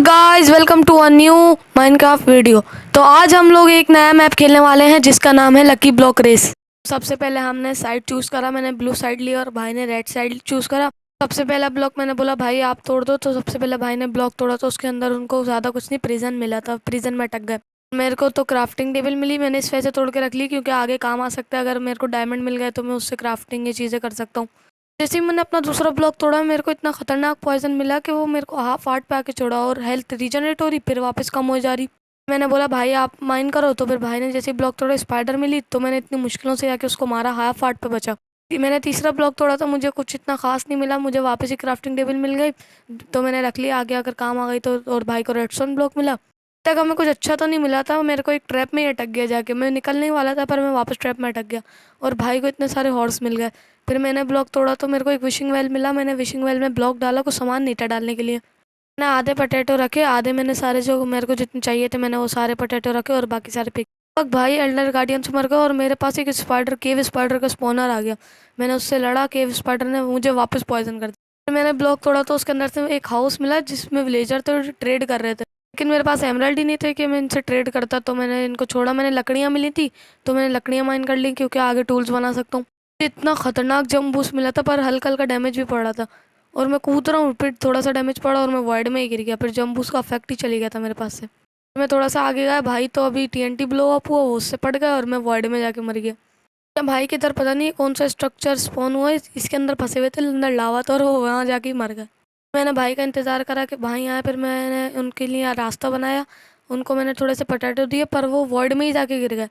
Guys welcome to a new Minecraft video. तो आज हम लोग एक नया मैप खेलने वाले हैं जिसका नाम है लकी ब्लॉक रेस। सबसे पहले हमने साइड चूज़ करा, मैंने ब्लू साइड लिया और भाई ने रेड साइड चूज़ करा। सबसे पहला ब्लॉक मैंने बोला भाई आप तोड़ दो, तो सबसे पहले भाई ने ब्लॉक तोड़ा तो उसके अंदर उनको ज़्यादा कुछ नहीं, प्रिजन मिला था, प्रिजन में अटक गए। मेरे को तो क्राफ्टिंग टेबल मिली, मैंने इस वजह से तोड़ के रख ली क्योंकि आगे काम आ सकता है। अगर मेरे को डायमंड मिल गए तो मैं उससे क्राफ्टिंग ये चीज़ें कर सकता हूँ। जैसे ही मैंने अपना दूसरा ब्लॉक तोड़ा मेरे को इतना खतरनाक पॉइजन मिला कि वो मेरे को हाफ हार्ट पे आके छोड़ा और हेल्थ रीजनरेट हो रही फिर वापस कम हो जा रही। मैंने बोला भाई आप माइन करो, तो फिर भाई ने जैसे ही ब्लॉक तोड़ा स्पाइडर मिली तो मैंने इतनी मुश्किलों से जाके उसको मारा, हाफ हार्ट पे बचा। मैंने तीसरा ब्लॉक तोड़ा तो मुझे कुछ इतना खास नहीं मिला, मुझे वापस ही क्राफ्टिंग टेबल मिल गई तो मैंने रख लिया, आगे अगर काम आ गई तो। और भाई को रेडस्टोन ब्लॉक मिला। तक हमें कुछ अच्छा तो नहीं मिला था, मेरे को एक ट्रैप में ही अटक गया, जाके मैं निकलने ही वाला था पर मैं वापस ट्रैप में अटक गया। और भाई को इतने सारे हॉर्स मिल गए। फिर मैंने ब्लॉक तोड़ा तो मेरे को एक विशिंग वेल मिला, मैंने विशिंग वेल में ब्लॉक डाला, कुछ सामान नहीं था डालने के लिए। मैंने आधे पोटैटो रखे, आधे मैंने सारे जो मेरे को जितने चाहिए थे मैंने वो सारे पोटैटो रखे और बाकी सारे पिक। अब भाई एल्डर गार्डियन से मर गया और मेरे पास एक स्पाइडर, केव स्पाइडर का स्पॉनर आ गया। मैंने उससे लड़ा, केव स्पाइडर ने मुझे वापस पॉइजन कर दिया। फिर मैंने ब्लॉक तोड़ा तो उसके अंदर से एक हाउस मिला जिसमें विलेजर थे ट्रेड कर रहे थे, लेकिन मेरे पास एमराल्ड ही नहीं थे कि मैं इनसे ट्रेड करता, तो मैंने इनको छोड़ा। मैंने लकड़ियाँ मिली थी तो मैंने लकड़ियाँ माइन कर ली क्योंकि आगे टूल्स बना सकता हूँ। इतना खतरनाक जंप बूस्ट मिला था पर हल्का हल्का डैमेज भी पड़ रहा था। और मैं कूद रहा हूँ, फिर थोड़ा सा डैमेज पड़ा और मैं वाइड में ही गिर गया, फिर जंप बूस्ट का इफेक्ट ही चली गया था मेरे पास से। मैं थोड़ा सा आगे गया भाई तो अभी टीएनटी ब्लो अप हुआ, वो उससे पड़ गया और मैं वाइड में जाके मर गया। क्या भाई की तरफ पता नहीं कौन सा स्ट्रक्चर स्पॉन हुआ, इसके अंदर फंसे हुए थे अंदर लावा तो, और वो वहाँ जाके ही मर गए। मैंने भाई का इंतज़ार करा कि भाई आए, फिर मैंने उनके लिए रास्ता बनाया, उनको मैंने थोड़े से पोटैटो दिए पर वो वॉइड में ही जाके गिर गए।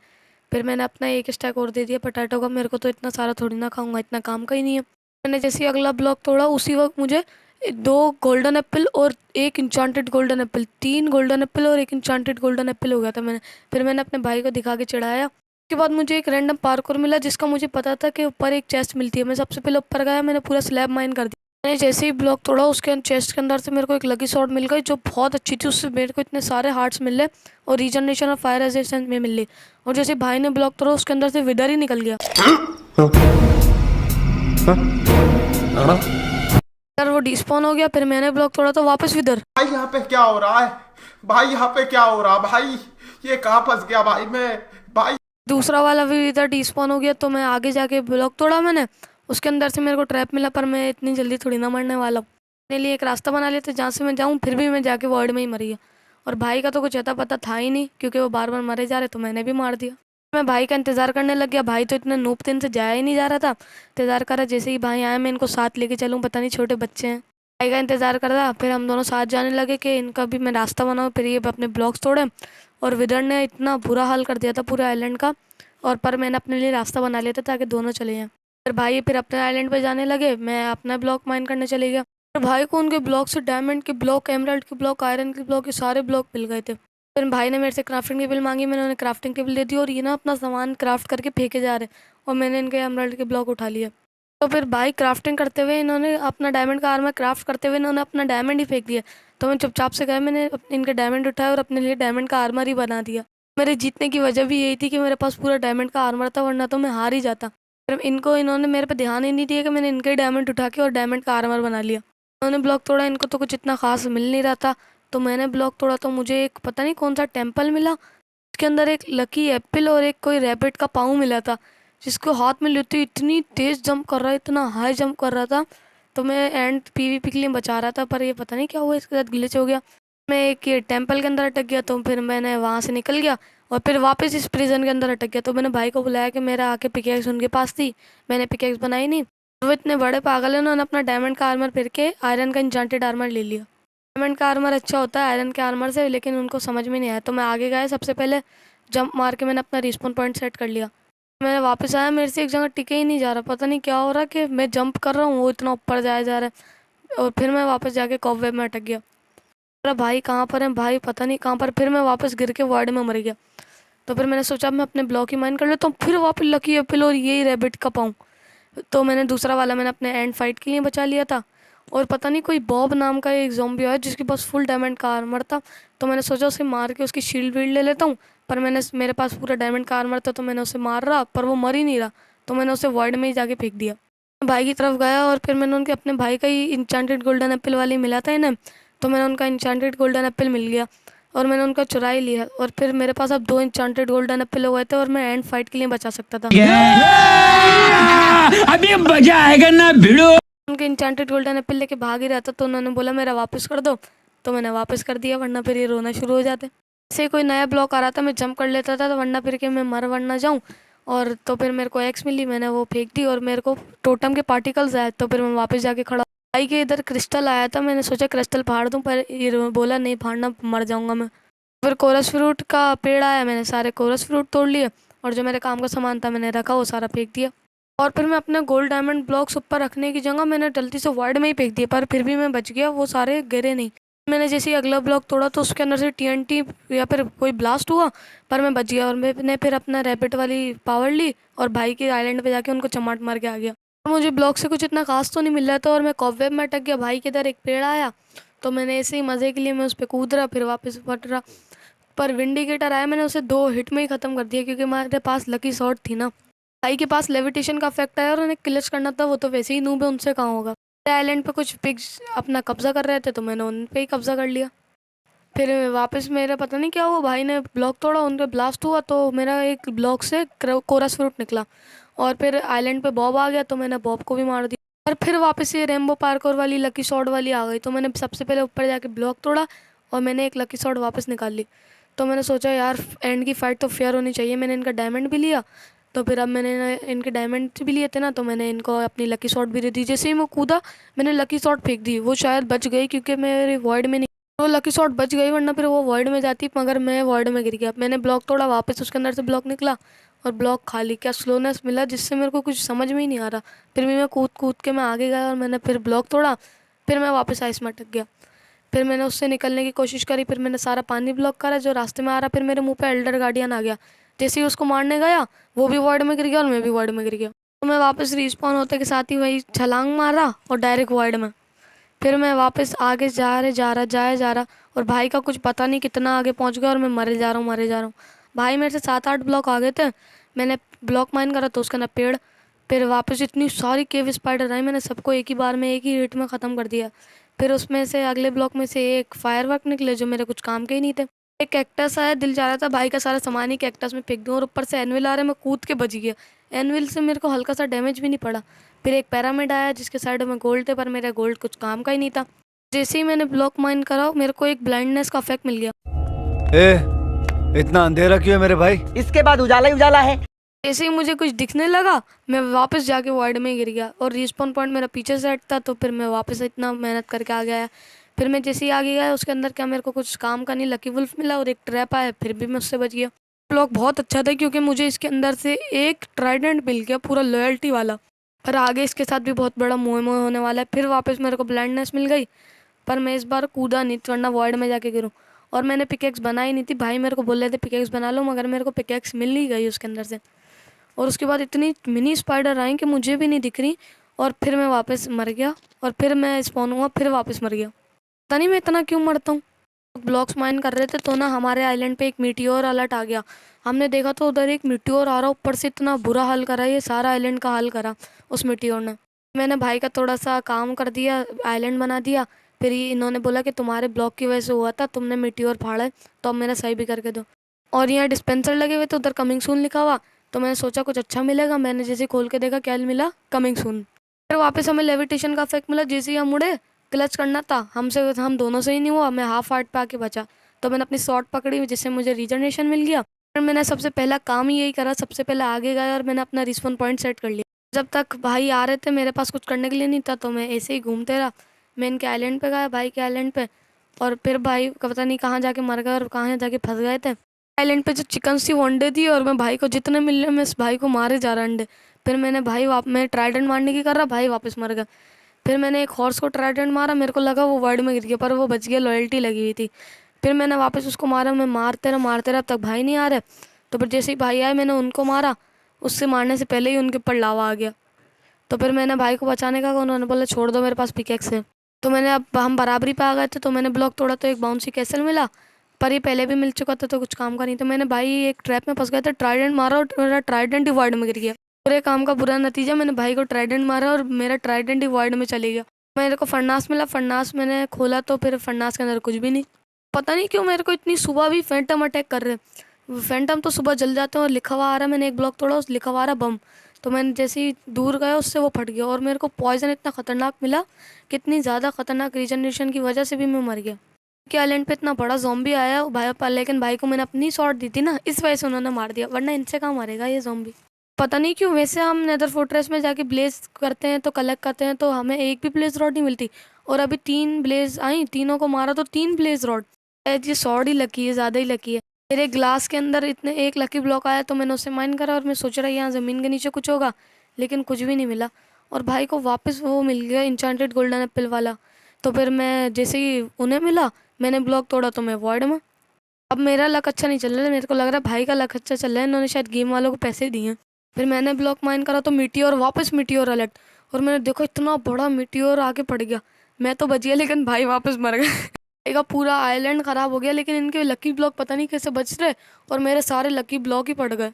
फिर मैंने अपना एक स्टैक और दे दिया पोटैटो का, मेरे को तो इतना सारा थोड़ी ना खाऊंगा, इतना काम का ही नहीं है। मैंने जैसे ही अगला ब्लॉक तोड़ा उसी वक्त मुझे दो गोल्डन एप्पल और एक इंचांटेड गोल्डन एप्पल, तीन गोल्डन एप्पल और एक इंचांटेड गोल्डन एप्पल हो गया था। फिर मैंने अपने भाई को दिखा के चिढ़ाया। उसके बाद मुझे एक रैंडम पार्कोर मिला जिसका मुझे पता था कि ऊपर एक चेस्ट मिलती है। मैं सबसे पहले ऊपर गया, मैंने पूरा स्लैब माइन कर दिया। मैंने जैसे ही ब्लॉक तोड़ा उसके चेस्ट के अंदर से मेरे को एक लकी शॉट मिल गई जो बहुत अच्छी थी, उससे मेरे को इतने सारे हार्ट्स मिल रहे और रीजनरेशन और फायर रेजिस्टेंस में मिल रही। और जैसे भाई ने ब्लॉक तोड़ा उसके अंदर से विदर ही निकल गया। फिर वो डिस्पॉन हो गया, फिर मैंने ब्लॉक तोड़ा तो वापस विदर। भाई यहाँ पे क्या हो रहा है? भाई यहाँ पे क्या हो रहा है भाई? ये कहाँ फंस गया भाई मैं? भाई दूसरा वाला भी इधर डिस्पॉन हो गया तो मैं आगे जाके ब्लॉक तोड़ा मैंने, उसके अंदर से मेरे को ट्रैप मिला पर मैं इतनी जल्दी थोड़ी ना मरने वाला हूँ। मेरे लिए एक रास्ता बना लिया था जहाँ से मैं जाऊँ, फिर भी मैं जाके वर्ल्ड में ही मर गया। और भाई का तो कुछ अता पता था ही नहीं क्योंकि वो बार बार मरे जा रहे तो मैंने भी मार दिया। मैं भाई का इंतज़ार करने लग गया, भाई तो इतने नूप थे इनसे जाया ही नहीं जा रहा था। इंतज़ार करा, जैसे ही भाई आए मैं इनको साथ लेके चलूँ, पता नहीं छोटे बच्चे हैं। भाई का इंतज़ार कर रहा, फिर हम दोनों साथ जाने लगे कि इनका भी मैं रास्ता बनाऊँ, फिर ये अपने ब्लॉक्स तोड़े। और विदर ने इतना बुरा हाल कर दिया था पूरे आइलैंड का। और पर मैंने अपने लिए रास्ता बना लिया था ताकि दोनों चले जाएं। फिर भाई फिर अपने आइलैंड पे जाने लगे, मैं अपना ब्लॉक माइन करने चले गया। फिर भाई को उनके ब्लॉक से डायमंड के ब्लॉक, एमराल्ड के ब्लॉक, आयरन के ब्लॉक, ये सारे ब्लॉक मिल गए थे। फिर भाई ने मेरे से क्राफ्टिंग टेबल मांगी, मैंने उन्हें क्राफ्टिंग टेबल दे दी और ये ना अपना सामान क्राफ्ट करके फेंके जा रहे और मैंने इनके एमराल्ड के ब्लॉक उठा लिया। तो फिर भाई क्राफ्टिंग करते हुए इन्होंने अपना डायमंड का आर्मर क्राफ्ट करते हुए इन्होंने अपना डायमंड ही फेंक दिया। तो मैं चुपचाप से गया, मैंने इनके डायमंड उठाए और अपने लिए डायमंड का आर्मर ही बना दिया। मेरे जीतने की वजह भी यही थी कि मेरे पास पूरा डायमंड का आर्मर था, वरना तो मैं हार ही जाता। फिर इन्होंने मेरे पे ध्यान ही नहीं दिया कि मैंने इनके डायमंड उठा के और डायमंड का आर्मर बना लिया। उन्होंने ब्लॉक तोड़ा, इनको तो कुछ इतना खास मिल नहीं रहा था। तो मैंने ब्लॉक तोड़ा तो मुझे एक पता नहीं कौन सा टेम्पल मिला, उसके अंदर एक लकी एप्पल और एक कोई रैबिट का पाँव मिला था, जिसको हाथ में लेते ही इतनी तेज़ जंप कर रहा है, इतना हाई जंप कर रहा था। तो मैं एंड पीवीपी के लिए बचा रहा था पर ये पता नहीं क्या हुआ, इसके साथ ग्लिच हो गया। मैं एक ये टेम्पल के अंदर अटक गया, तो फिर मैंने वहाँ से निकल गया और फिर वापस इस प्रिजन के अंदर अटक गया। तो मैंने भाई को बुलाया कि मेरा आके पिकेक्स उनके पास थी, मैंने पिकेक्स बनाई नहीं। वो इतने बड़े पागल हैं, उन्होंने अपना डायमंड का आर्मर फिर के आयरन का इंचांटेड आर्मर ले लिया। डायमंड का आर्मर अच्छा होता है आयरन के आर्मर से, लेकिन उनको समझ में नहीं आया। तो मैं आगे गया, सबसे पहले जंप मार के मैंने अपना रिस्पॉन पॉइंट सेट कर लिया। मैं वापस आया, मेरे से एक जगह टिके ही नहीं जा रहा, पता नहीं क्या हो रहा कि मैं जंप कर रहा हूँ वो इतना ऊपर जाया जा रहा है। और फिर मैं वापस जाके कॉबवेब में अटक गया। अरे भाई कहाँ पर है भाई, पता नहीं कहाँ पर। फिर मैं वापस गिर के वार्ड में मर गया। तो फिर मैंने सोचा मैं अपने ब्लॉक ही माइन कर लेता हूँ, फिर वापस लकी एप्पल और यही रैबिट का पाऊँ। तो मैंने दूसरा वाला मैंने अपने एंड फाइट के लिए बचा लिया था। और पता नहीं कोई बॉब नाम का एक ज़ॉम्बी आया जिसके पास फुल डायमंड का आर्मर था, तो मैंने सोचा उसे मार के उसकी शील्ड वील्ड ले लेता हूँ। पर मेरे पास पूरा डायमंड का आर्मर था तो मैंने उसे मार रहा पर वो मर ही नहीं रहा, तो मैंने उसे वॉइड में ही जाके फेंक दिया। भाई की तरफ गया और फिर मैंने उनके अपने भाई का ही इंचांटेड गोल्डन एप्पल वाली मिला था इन्हें, तो मैंने उनका इंचेंटेड गोल्डन एप्पल मिल गया और मैंने उनका चुरा ही लिया। और फिर मेरे पास अब 2 इंचेंटेड गोल्डन एप्पल हो गए थे और मैं एंड फाइट के लिए बचा सकता था। अभी मजा आएगा ना भिड़ो। उनके इंचेंटेड गोल्डन एप्पल लेके भाग ही रहता तो उन्होंने बोला मेरा वापस कर दो, तो मैंने वापस कर दिया, वरना फिर ये रोना शुरू हो जाते। जैसे कोई नया ब्लॉक आ रहा था मैं जंप कर लेता था, तो वरना फिर के मैं मर वरना जाऊँ। और तो फिर मेरे को एक्स मिली, मैंने वो फेंक दी और मेरे को टोटम के पार्टिकल्स आए, तो फिर मैं वापस जाके खड़ा। भाई के इधर क्रिस्टल आया था, मैंने सोचा क्रिस्टल फाड़ दूँ, पर ये बोला नहीं फाड़ना, मर जाऊँगा मैं। फिर कोरस फ्रूट का पेड़ आया, मैंने सारे कोरस फ्रूट तोड़ लिए और जो मेरे काम का सामान था मैंने रखा वो सारा फेंक दिया। और फिर मैं अपने गोल्ड डायमंड ब्लॉक्स ऊपर रखने की जगह मैंने गलती से वर्ड में ही फेंक दिया, पर फिर भी मैं बच गया, वो सारे गिरे नहीं। मैंने जैसे ही अगला ब्लॉक तोड़ा तो उसके अंदर से टीएनटी या फिर कोई ब्लास्ट हुआ, पर मैं बच गया और मैंने फिर अपना रैबिट वाली पावर ली और भाई के आइलैंड पे जाके उनको चमाट मार के आ गया। मुझे ब्लॉक से कुछ इतना खास तो नहीं मिल रहा था और मैं कॉबवेब में अटक गया। भाई के इधर एक पेड़ आया तो मैंने ऐसे ही मज़े के लिए मैं उस पर कूद रहा, फिर वापस फट रहा, पर विंडिकेटर आया, मैंने उसे 2 हिट में ही ख़त्म कर दिया क्योंकि मेरे पास लकी शॉट थी ना। भाई के पास लेविटेशन का इफेक्ट आया और उन्हें क्लिच करना था, वो तो वैसे ही नूब है, उनसे कहाँ होगा। आइलैंड पे कुछ पिग्स अपना कब्जा कर रहे थे तो मैंने उन पे ही कब्जा कर लिया। फिर वापस मेरा पता नहीं क्या हुआ, भाई ने ब्लॉक तोड़ा, उन पे ब्लास्ट हुआ तो मेरा एक ब्लॉक से कोरस फ्रूट निकला और फिर आइलैंड पे बॉब आ गया तो मैंने बॉब को भी मार दिया। और फिर वापस ये रेम्बो पार्कोर वाली लकी शॉट वाली आ गई तो मैंने सबसे पहले ऊपर जाके ब्लॉक तोड़ा और मैंने एक लकी शॉट वापस निकाल ली। तो मैंने सोचा यार एंड की फ़ाइट तो फेयर होनी चाहिए, मैंने इनका डायमंड भी लिया। तो फिर अब मैंने इनके डायमंड भी लिए थे ना, तो मैंने इनको अपनी लकी शॉट भी दे दी। जैसे ही मैं कूदा मैंने लकी शॉट फेंक दी, वो शायद बच गई क्योंकि मेरे वॉइड में नहीं, वो लकी शॉट बच गई, वरना फिर वो वॉइड में जाती, मगर मैं वॉइड में गिर गया। मैंने ब्लॉक तोड़ा, वापस उसके अंदर से ब्लॉक निकला और ब्लॉक खाली। क्या स्लोनेस मिला जिससे मेरे को कुछ समझ में ही नहीं आ रहा। फिर भी मैं कूद कूद के मैं आगे गया और मैंने फिर ब्लॉक तोड़ा, फिर मैं वापस आइस में अटक गया। फिर मैंने उससे निकलने की कोशिश करी, फिर मैंने सारा पानी ब्लॉक करा जो रास्ते में आ रहा, फिर मेरे मुंह पे एल्डर गार्डियन आ गया। जैसे ही उसको मारने गया वो भी वॉइड में गिर गया और मैं भी वॉइड में गिर गया। तो मैं वापस रिस्पॉन होते के साथ ही वही छलांग मारा और डायरेक्ट वॉइड में। फिर मैं वापस आगे जा रहा और भाई का कुछ पता नहीं कितना आगे पहुंच गया और मैं मरे जा रहा हूँ। भाई मेरे से 7-8 ब्लॉक आ गए थे, मैंने ब्लॉक माइन करा तो उसका ना पेड़। फिर वापस इतनी सारी केव स्पाइडर आई, मैंने सबको एक ही बार में एक ही हिट में ख़त्म कर दिया। फिर उसमें से अगले ब्लॉक में से एक फायरवर्क निकले जो मेरे कुछ काम के ही नहीं थे। एक कैक्टस आया, दिल जा रहा था भाई का सारा सामान ही कैक्टस में फेंक दूँ और ऊपर से एनविल आ रहा है, मैं कूद के बच गया। एनविल से मेरे को हल्का सा डैमेज भी नहीं पड़ा। फिर एक पैरामिड आया जिसके साइड में गोल्ड थे, पर मेरा गोल्ड कुछ काम का ही नहीं था। जैसे ही मैंने ब्लॉक माइन करा मेरे को एक ब्लाइंडनेस का इफेक्ट मिल गया। इतना अंधेरा क्यों है मेरे भाई? इसके बाद उजाला ही उजाला है। जैसे ही मुझे कुछ दिखने लगा मैं वापस जाके वाइड में गिर गया और रिस्पॉन पॉइंट मेरा पीछे सेट था, तो फिर मैं वापस इतना मेहनत करके आ गया। फिर मैं जैसे ही आगे गया उसके अंदर क्या मेरे को कुछ काम का नहीं, लकी वुल्फ मिला और एक ट्रैप आया, फिर भी मैं उससे बच गया। ब्लॉक बहुत अच्छा था क्योंकि मुझे इसके अंदर से एक ट्राइडेंट मिल गया पूरा लॉयल्टी वाला, पर आगे इसके साथ भी बहुत बड़ा मोह मोह होने वाला है। फिर वापस मेरे को ब्लाइंडनेस मिल गई, पर मैं इस बार कूदा नहीं वरना वॉइड में जाके गिरूँ। और मैंने पिकेक्स बनाई नहीं थी, भाई मेरे को बोल रहे थे पिकेक्स बना लो, मगर मेरे को पिकेक्स मिल नहीं गई उसके अंदर से। और उसके बाद इतनी मिनी स्पाइडर आई कि मुझे भी नहीं दिख रही और फिर मैं वापस मर गया और फिर मैं स्पॉन हुआ, फिर वापस मर गया। पता नहीं मैं इतना क्यों मरता हूँ। ब्लॉक्स माइन कर रहे थे तो ना हमारे आइलैंड पे एक मीटियोर अलर्ट आ गया। हमने देखा तो उधर एक मीटियोर आ रहा, ऊपर से इतना बुरा हाल करा, ये सारा आइलैंड का हाल करा उस मीटियोर ने। मैंने भाई का थोड़ा सा काम कर दिया, आइलैंड बना दिया। फिर ये इन्होंने बोला कि तुम्हारे ब्लॉक की वजह से हुआ था, तुमने मीटियोर फाड़ा है तो अब मेरा सही भी करके दो। और यहाँ डिस्पेंसर लगे हुए थे, उधर कमिंग सून लिखा हुआ, तो मैंने सोचा कुछ अच्छा मिलेगा। मैंने जैसे खोल के देखा क्या मिला, कमिंग सून। फिर वापस हमें लेविटेशन का इफेक्ट मिला, जैसे ही हम उड़े क्लच करना था हमसे, हम दोनों से ही नहीं हुआ, मैं हाफ हार्ट पे आके बचा। तो मैंने अपनी शॉट पकड़ी जिससे मुझे रीजनरेशन मिल गया। फिर मैंने सबसे पहला काम ही यही करा, सबसे पहले आगे गया और मैंने अपना रिस्पॉन पॉइंट सेट कर लिया। जब तक भाई आ रहे थे मेरे पास कुछ करने के लिए नहीं था, तो मैं ऐसे ही घूमते रहा। मैं इनके आइलैंड पे गया, भाई के आइलैंड पे, और फिर भाई का पता नहीं कहाँ जाके मर गए और कहाँ जाके फंस गए थे। आइलैंड पे जो चिकन थी वो अंडे थी और मैं भाई को जितने मिल रहे मैं इस भाई को मारे जा रहा अंडे। फिर मैंने भाई मैं ट्राइडेंट मारने की कर रहा, भाई वापस मर गया। फिर मैंने एक हॉर्स को ट्राइडेंट मारा, मेरे को लगा वो वर्ड में गिर गया पर वो बच गया, लॉयल्टी लगी हुई थी। फिर मैंने वापस उसको मारा, मैं मारते रहा, अब तक भाई नहीं आ रहे। तो फिर जैसे ही भाई आए मैंने उनको मारा, उससे मारने से पहले ही उनके ऊपर लावा आ गया। तो फिर मैंने भाई को बचाने का, उन्होंने बोला छोड़ दो मेरे पास पिकेक्स है। तो मैंने, अब हम बराबरी पे आ गए थे, तो मैंने ब्लॉक तोड़ा तो एक बाउंसी कैसल मिला, पर ये पहले भी मिल चुका था तो कुछ काम का नहीं। तो मैंने भाई एक ट्रैप में फंस गया था, ट्राइडेंट मारा और मेरा ट्राइडेंट ही वाइड में गिर गया। पूरे काम का बुरा नतीजा, मैंने भाई को ट्राइडेंट मारा और मेरा ट्राइडेंट ही वाइड में चले गया। मेरे को फरनास मिला, फरनास मैंने खोला तो फिर फरनास के अंदर कुछ भी नहीं। पता नहीं क्यों मेरे को इतनी सुबह भी फैंटम अटैक कर रहे। फैंटम तो सुबह जल जाते हैं और लिखा हुआ आ रहा है, मैंने एक ब्लॉक तोड़ा, उस लिखा हुआ आ रहा बम। तो मैंने जैसे ही दूर गया उससे वो फट गया और मेरे को पॉइजन इतना खतरनाक मिला, कितनी ज़्यादा खतरनाक, रीजनरेशन की वजह से भी मैं मर गया। के आइलैंड पे इतना बड़ा ज़ॉम्बी आया भाई पर, लेकिन भाई को मैंने अपनी शॉट दी थी ना, इस वजह से उन्होंने मार दिया, वरना इनसे कहाँ मारेगा ये ज़ॉम्बी। पता नहीं क्यों वैसे हम नेदर फोर्ट्रेस में जाके ब्लेज करते हैं तो कलेक्ट करते हैं तो हमें एक भी ब्लेज रॉड नहीं मिलती, और अभी 3 ब्लेज आई, तीनों को मारा तो 3 ब्लेज रॉड। ये सॉर्ड ही लकी है, ज़्यादा ही लकी है। मेरे ग्लास के अंदर इतने एक लकी ब्लॉक आया तो मैंने उसे माइन करा और मैं सोच रहा यहाँ ज़मीन के नीचे कुछ होगा, लेकिन कुछ भी नहीं मिला। और भाई को वापस वो मिल गया इंचांटेड गोल्डन एप्पल वाला। तो फिर मैं जैसे ही उन्हें मिला मैंने ब्लॉक तोड़ा तो मैं वॉइड में। अब मेरा लक अच्छा नहीं चल रहा है, मेरे को लग रहा है भाई का लक अच्छा चल रहा है, इन्होंने शायद गेम वालों को पैसे दिए हैं। फिर मैंने ब्लॉक माइन करा तो मीटियोर, वापस मीटियोर अलर्ट, और मैंने देखो इतना बड़ा मीटियोर आके पड़ गया। मैं तो बच गया लेकिन भाई वापस मर गए। भाई का पूरा आइलैंड ख़राब हो गया, लेकिन इनके लकी ब्लॉक पता नहीं कैसे बच रहे और मेरे सारे लकी ब्लॉक ही पड़ गए।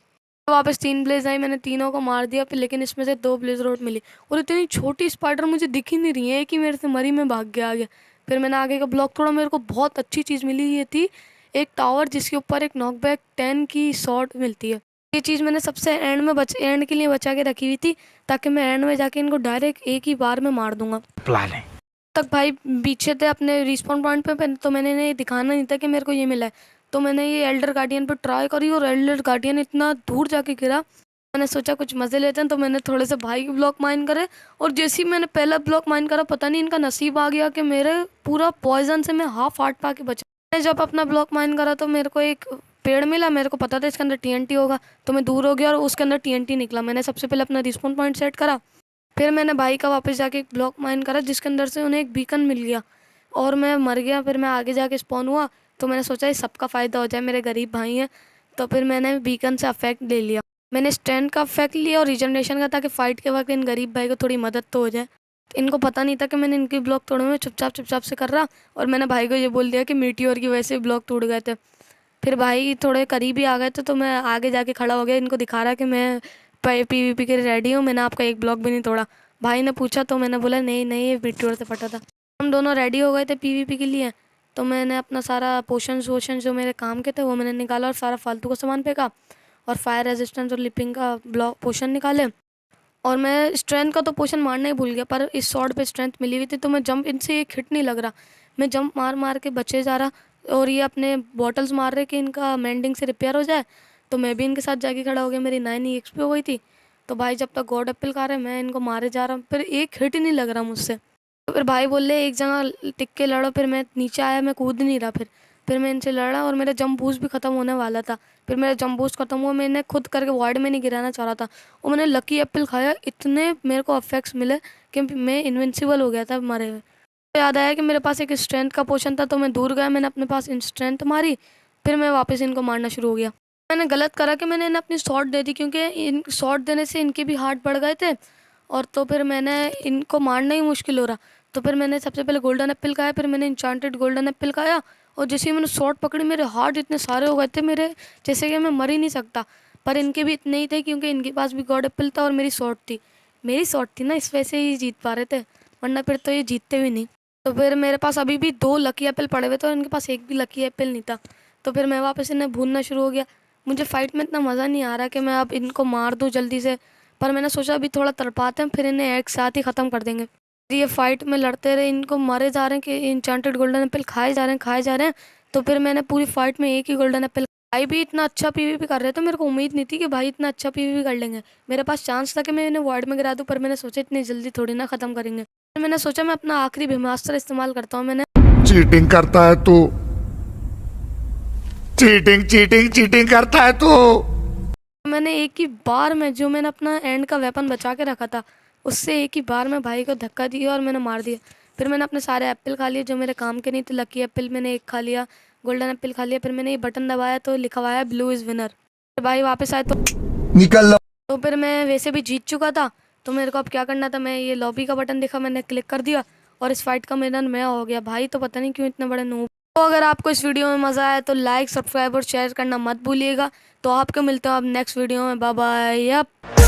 वापस 3 ब्लेज आई, मैंने तीनों को मार दिया फिर, लेकिन इसमें से 2 ब्लेज रोड मिली और इतनी छोटी स्पाइडर मुझे दिख ही नहीं रही है कि मेरे से मरी, में भाग गया आगे। फिर मैंने आगे का ब्लॉक तोड़ा, मेरे को बहुत अच्छी चीज़ मिली, ये थी एक टावर जिसके ऊपर एक नॉकबैक 10 की शॉट मिलती है। ये चीज़ मैंने सबसे एंड के लिए बचा के रखी हुई थी, ताकि मैं एंड में जाके इनको डायरेक्ट एक ही बार में मार दूंगा। प्लान है। तक भाई पीछे थे अपने रिस्पॉन पॉइंट पे, तो मैंने इन्हें दिखाना नहीं था कि मेरे को ये मिला है। तो मैंने ये एल्डर गार्डियन पे ट्राई करी और एल्डर गार्डियन इतना दूर जाके गिरा। मैंने सोचा कुछ मज़े लेते हैं, तो मैंने थोड़े से भाई के ब्लॉक माइन करे, और जैसे ही मैंने पहला ब्लॉक माइन करा पता नहीं इनका नसीब आ गया कि मेरे पूरा पॉइजन से मैं हाफ हार्ट पा के बचा। मैंने जब अपना ब्लॉक माइन करा तो मेरे को एक पेड़ मिला, मेरे को पता था इसके अंदर टीएनटी होगा, तो मैं दूर हो गया और उसके अंदर टीएनटी निकला। मैंने सबसे पहले अपना रिस्पॉन पॉइंट सेट करा, फिर मैंने भाई का वापस जाके एक ब्लॉक माइन करा जिसके अंदर से उन्हें एक बीकन मिल गया और मैं मर गया। फिर मैं आगे जाके स्पॉन हुआ, तो मैंने सोचा इस सबका फ़ायदा हो जाए, मेरे गरीब भाई हैं। तो फिर मैंने बीकन से अफेक्ट ले लिया, मैंने स्ट्रेंथ का अफेक्ट लिया और रिजनरेशन का, ताकि फ़ाइट के वक्त इन गरीब भाई को थोड़ी मदद तो हो जाए। इनको पता नहीं था कि मैंने इनके ब्लॉक तोड़े हुए, चुपचाप से कर रहा, और मैंने भाई को ये बोल दिया कि मीटियोर की वजह से ब्लॉक टूट गए थे। फिर भाई थोड़े करीब ही आ गए थे, तो मैं आगे जाके खड़ा हो गया, इनको दिखा रहा कि मैं PvP के लिए रेडी हूँ, मैंने आपका एक ब्लॉक भी नहीं तोड़ा। भाई ने पूछा तो मैंने बोला नहीं नहीं, ये मीटियोर से फटा था। हम दोनों रेडी हो गए थे PvP के लिए, तो मैंने अपना सारा पोशंस वोशंस जो मेरे काम के थे वो मैंने निकाला और सारा फालतू का सामान फेंका, और फायर रेजिस्टेंस और लिपिंग का ब्लॉक पोशन निकाले। और मैं स्ट्रेंथ का तो पोशन मारना ही भूल गया, पर इस शॉट पे स्ट्रेंथ मिली हुई थी, तो मैं जंप, इनसे एक हिट नहीं लग रहा, मैं जंप मार मार के बचे जा रहा, और ये अपने बॉटल्स मार रहे कि इनका मेंडिंग से रिपेयर हो जाए। तो मैं भी इनके साथ जाके खड़ा हो गया, मेरी 9 EXP हो गई थी। तो भाई जब तक गॉड एप्पल खा रहे मैं इनको मारे जा रहा हूँ, फिर एक हिट ही नहीं लग रहा मुझसे। तो फिर भाई बोले एक जगह टिक के लड़ो, फिर मैं नीचे आया, मैं कूद नहीं रहा। फिर मैं इनसे लड़ा और मेरा जंप बूस्ट भी ख़त्म होने वाला था। फिर मेरा जंप बूस्ट ख़त्म हुआ, मैंने खुद करके वॉइड में नहीं गिराना चाह रहा था, और मैंने लकी एप्पल खाया, इतने मेरे को अफेक्ट्स मिले कि मैं इन्विंसिबल हो गया था मरे हुए। तो याद आया कि मेरे पास एक स्ट्रेंथ का पोशन था, तो मैं दूर गया, मैंने अपने पास स्ट्रेंथ मारी, फिर मैं वापस इनको मारना शुरू हो गया। मैंने गलत करा कि मैंने इन्हें अपनी शॉट दे दी, क्योंकि इन शॉट देने से इनके भी हार्ट बढ़ गए थे, और तो फिर मैंने इनको मारना ही मुश्किल हो रहा। तो फिर मैंने सबसे पहले गोल्डन एप्पल खाया, फिर मैंने इंचांटेड गोल्डन एप्पल खाया, और जैसे ही मैंने शॉट पकड़ी मेरे हार्ट इतने सारे हो गए थे मेरे, जैसे कि मैं मर ही नहीं सकता। पर इनके भी इतने ही थे, क्योंकि इनके पास भी गॉड एप्पल था और मेरी शॉट थी ना, इस वजह से ही जीत पा रहे थे, वरना फिर तो ये जीतते भी नहीं। तो फिर मेरे पास अभी भी 2 लकी एप्पल पड़े हुए थे और इनके पास एक भी लकी एप्पल नहीं था। तो फिर मैं वापस इन्हें भूनना शुरू हो गया। मुझे फ़ाइट में इतना मज़ा नहीं आ रहा कि मैं अब इनको मार दूँ जल्दी से, पर मैंने सोचा अभी थोड़ा तड़पाते हैं, फिर इन्हें एक साथ ही ख़त्म कर देंगे। ये फाइट में लड़ते रहे, इनको मारे जा रहे हैं कि इंचांटेड गोल्डन एप्पल खाए जा रहे हैं। तो फिर मैंने पूरी फाइट में एक ही गोल्डन एप्पल, भाई भी इतना अच्छा PvP कर रहे थे, मेरे को उम्मीद नहीं थी कि भाई इतना अच्छा PvP कर लेंगे। मेरे पास चांस था कि मैं इन्हें वॉइड में गिरा दूं, पर मैंने सोचा इतनी जल्दी थोड़ी ना ख़त्म करेंगे। फिर मैंने सोचा मैं अपना आखिरी ब्रह्मास्त्र इस्तेमाल करता हूँ। मैंने चीटिंग करता है तू। चीटिंग करता है तू। एक ही बार में जो मैंने अपना एंड का वेपन बचा के रखा था, उससे एक ही बार में भाई को धक्का दिया और मैंने मार दिया। फिर मैंने अपने सारे एप्पल खा लिए जो मेरे काम के नहीं थे। लकी एप्पल मैंने एक खा लिया, गोल्डन एप्पल खा लिया। फिर मैंने ये बटन दबाया तो लिखा हुआ है ब्लू इज़ विनर। फिर भाई वापस आए तो निकल लो। तो फिर मैं वैसे भी जीत चुका था, तो मेरे को अब क्या करना था, मैं ये लॉबी का बटन देखा, मैंने क्लिक कर दिया और इस फाइट का मैदान मैं हो गया। भाई तो पता नहीं क्यों इतने बड़े नूब। तो अगर आपको इस वीडियो में मज़ा आया तो लाइक, सब्सक्राइब और शेयर करना मत भूलिएगा। तो आपको मिलते हैं अब नेक्स्ट वीडियो में। Bye bye.